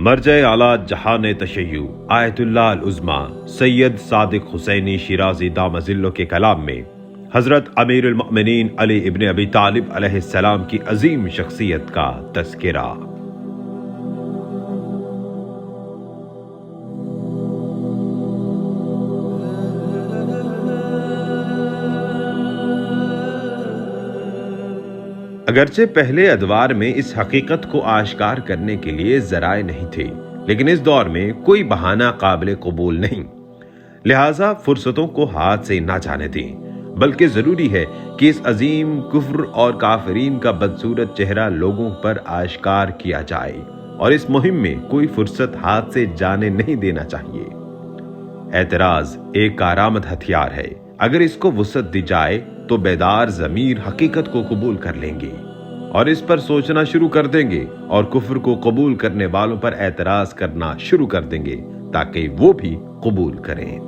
مرجع اعلیٰ جہان تشیع آیت اللہ العظمی سید صادق حسینی شیرازی دامہ ظلہ کے کلام میں حضرت امیر المؤمنین علی ابن ابی طالب علیہ السلام کی عظیم شخصیت کا تذکرہ۔ اگرچہ پہلے ادوار میں اس حقیقت کو آشکار کرنے کے لیے ذرائع نہیں تھے، لیکن اس دور میں کوئی بہانہ قابل قبول نہیں، لہٰذا فرصتوں کو ہاتھ سے نہ جانے دیں، بلکہ ضروری ہے کہ اس عظیم کفر اور کافرین کا بدصورت چہرہ لوگوں پر آشکار کیا جائے، اور اس مہم میں کوئی فرصت ہاتھ سے جانے نہیں دینا چاہیے۔ اعتراض ایک کارآمد ہتھیار ہے، اگر اس کو وسعت دی جائے تو بیدار ضمیر حقیقت کو قبول کر لیں گے اور اس پر سوچنا شروع کر دیں گے، اور کفر کو قبول کرنے والوں پر اعتراض کرنا شروع کر دیں گے تاکہ وہ بھی قبول کریں۔